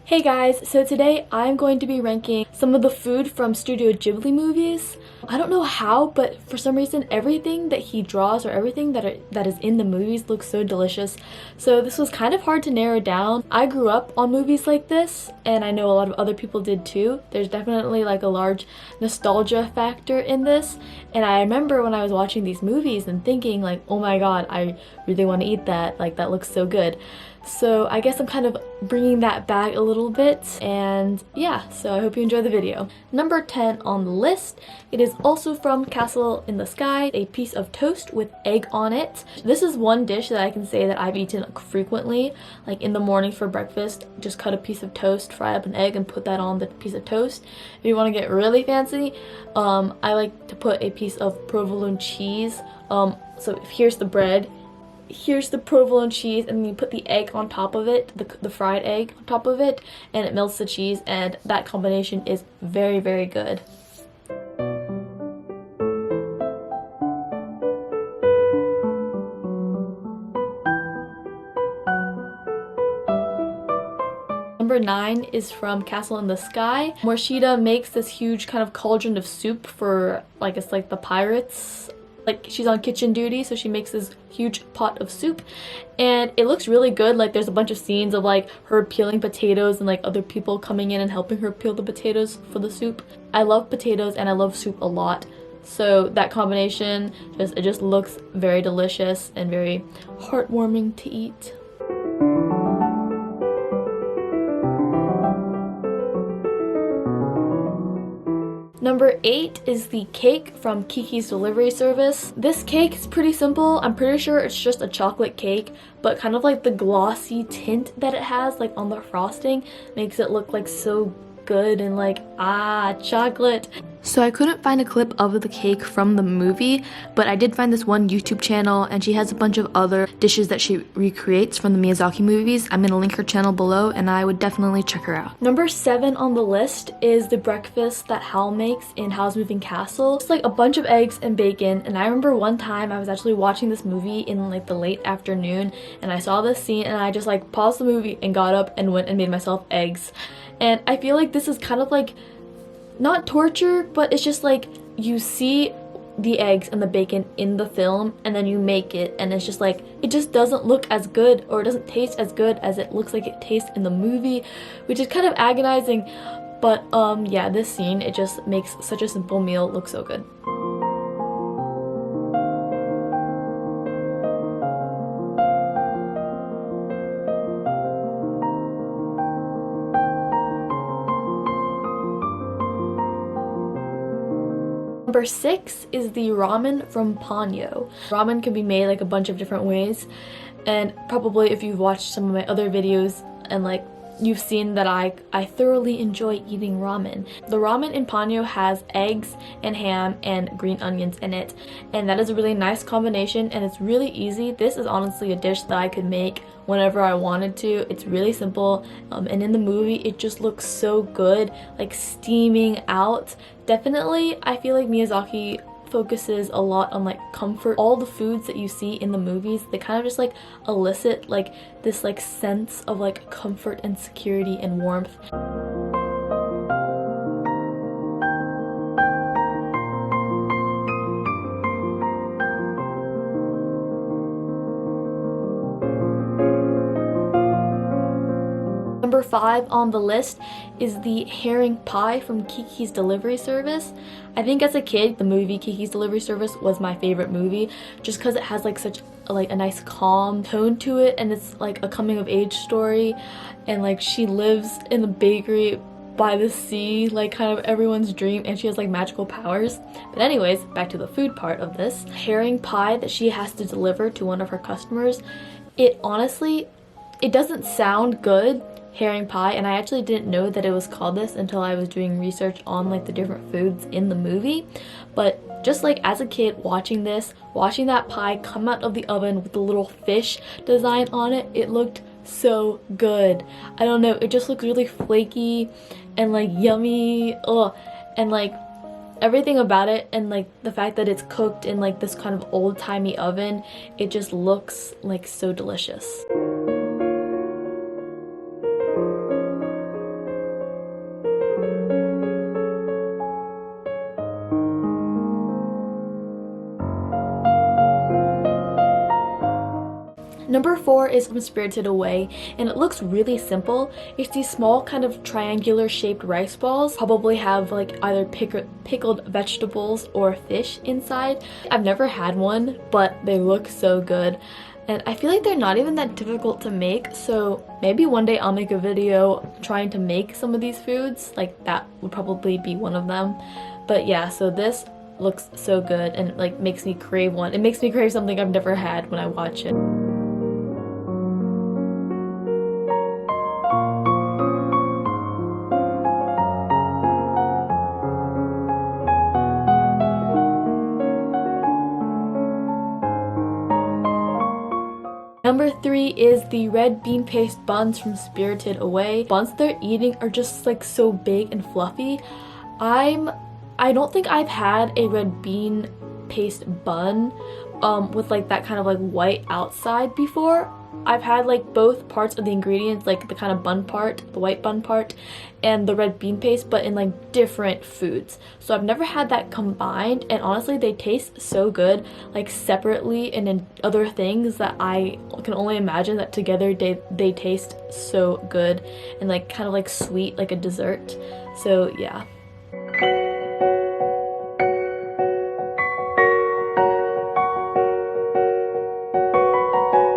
Hey guys, so today I'm going to be ranking some of the food from Studio Ghibli movies. I don't know how, but for some reason everything that he draws or everything that is in the movies looks so delicious. So this was kind of hard to narrow down. I grew up on movies like this, and I know a lot of other people did too. There's definitely like a large nostalgia factor in this, and I remember when I was watching these movies and thinking like, oh my god, I really want to eat that, like that looks so good. So I guess I'm kind of bringing that back a little bit, and yeah, so I hope you enjoy the video. Number 10 on the list, it is also from Castle in the Sky, a piece of toast with egg on it. This is one dish that I can say that I've eaten frequently, like in the morning for breakfast. Just cut a piece of toast, fry up an egg, and put that on the piece of toast. If you want to get really fancy, I like to put a piece of provolone cheese. So here's the bread. Here's the provolone cheese, and then you put the egg on top of it, the fried egg on top of it, and it melts the cheese, and that combination is very, very good. Number 9 is from Castle in the Sky. Morishita makes this huge kind of cauldron of soup for, like, it's like the pirates. Like, she's on kitchen duty, so she makes this huge pot of soup, and it looks really good. Like, there's a bunch of scenes of like her peeling potatoes and like other people coming in and helping her peel the potatoes for the soup. I love potatoes and I love soup a lot, so that combination it just looks very delicious and very heartwarming to eat. Number 8 is the cake from Kiki's Delivery Service. This cake is pretty simple. I'm pretty sure it's just a chocolate cake, but kind of like the glossy tint that it has like on the frosting makes it look like so good and like, chocolate. So I couldn't find a clip of the cake from the movie, but I did find this one YouTube channel, and she has a bunch of other dishes that she recreates from the Miyazaki movies. I'm gonna link her channel below, and I would definitely check her out. Number 7 on the list is the breakfast that Hal makes in Howl's Moving Castle. It's like a bunch of eggs and bacon, and I remember one time I was actually watching this movie in like the late afternoon, and I saw this scene, and I just like paused the movie and got up and went and made myself eggs. And I feel like this is kind of like not torture, but it's just like you see the eggs and the bacon in the film and then you make it, and it's just like it just doesn't look as good, or it doesn't taste as good as it looks like it tastes in the movie, which is kind of agonizing. But yeah, this scene, it just makes such a simple meal look so good. Number 6 is the ramen from Ponyo. Ramen can be made like a bunch of different ways, and probably if you've watched some of my other videos and like you've seen that I thoroughly enjoy eating ramen. The ramen in Ponyo has eggs and ham and green onions in it, and that is a really nice combination, and it's really easy. This is honestly a dish that I could make whenever I wanted to. It's really simple, and in the movie it just looks so good, like steaming out. Definitely, I feel like Miyazaki focuses a lot on like comfort. All the foods that you see in the movies, they kind of just like elicit like this like sense of like comfort and security and warmth. Number 5 on the list is the herring pie from Kiki's Delivery Service. I think as a kid, the movie Kiki's Delivery Service was my favorite movie, just because it has like such a nice calm tone to it, and it's like a coming of age story, and like she lives in the bakery by the sea, like kind of everyone's dream, and she has like magical powers. But anyways, back to the food part of this. Herring pie that she has to deliver to one of her customers. It honestly, it doesn't sound good, herring pie, and I actually didn't know that it was called this until I was doing research on like the different foods in the movie. But just like as a kid watching this, watching that pie come out of the oven with the little fish design on it, it looked so good. I don't know, it just looked really flaky and like yummy, and like everything about it, and like the fact that it's cooked in like this kind of old-timey oven, it just looks like so delicious. Number 4 is from Spirited Away, and it looks really simple. It's these small kind of triangular shaped rice balls, probably have like either pickled vegetables or fish inside. I've never had one, but they look so good. And I feel like they're not even that difficult to make, so maybe one day I'll make a video trying to make some of these foods. Like that would probably be one of them. But yeah, so this looks so good and like makes me crave one. It makes me crave something I've never had when I watch it. Number 3 is the red bean paste buns from Spirited Away. Buns they're eating are just like so big and fluffy. I don't think I've had a red bean paste bun with like that kind of like white outside before. I've had like both parts of the ingredients, like the kind of bun part, the white bun part, and the red bean paste, but in like different foods. So I've never had that combined, and honestly they taste so good, like separately and in other things, that I can only imagine that together they taste so good and like kind of like sweet, like a dessert. So yeah.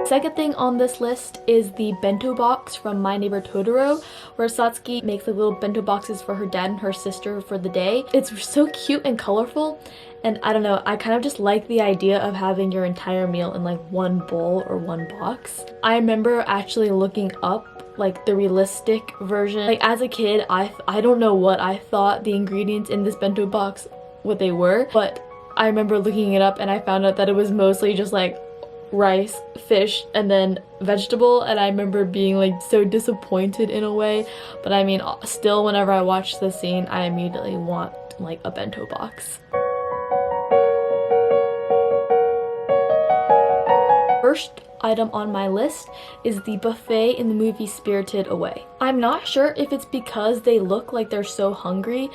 Second thing on this list is the bento box from My Neighbor Totoro, where Satsuki makes like little bento boxes for her dad and her sister for the day. It's so cute and colorful, and I don't know, I kind of just like the idea of having your entire meal in like one bowl or one box. I remember actually looking up like the realistic version. Like as a kid, I don't know what I thought the ingredients in this bento box, what they were, but I remember looking it up and I found out that it was mostly just like rice, fish, and then vegetable, and I remember being like so disappointed in a way. But I mean, still whenever I watch the scene, I immediately want like a bento box. First item on my list is the buffet in the movie Spirited Away. I'm not sure if it's because they look like they're so hungry,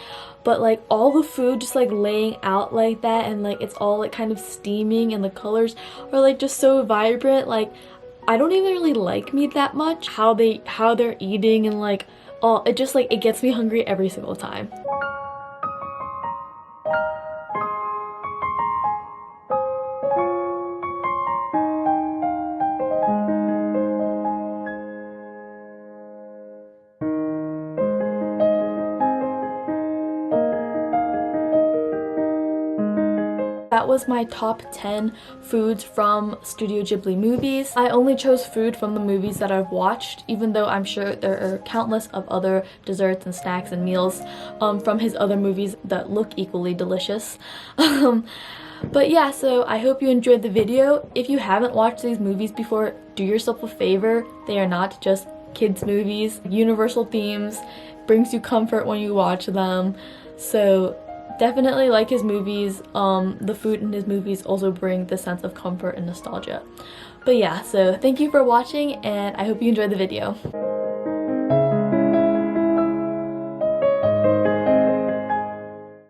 but like all the food just like laying out like that, and like it's all like kind of steaming, and the colors are like just so vibrant. Like I don't even really like meat that much. How they're eating, and like oh, it just like it gets me hungry every single time. That was my top 10 foods from Studio Ghibli movies. I only chose food from the movies that I've watched, even though I'm sure there are countless of other desserts and snacks and meals from his other movies that look equally delicious. But yeah, so I hope you enjoyed the video. If you haven't watched these movies before, do yourself a favor. They are not just kids' movies. Universal themes, brings you comfort when you watch them. So definitely like his movies. The food in his movies also bring the sense of comfort and nostalgia. But yeah, so thank you for watching, and I hope you enjoyed the video.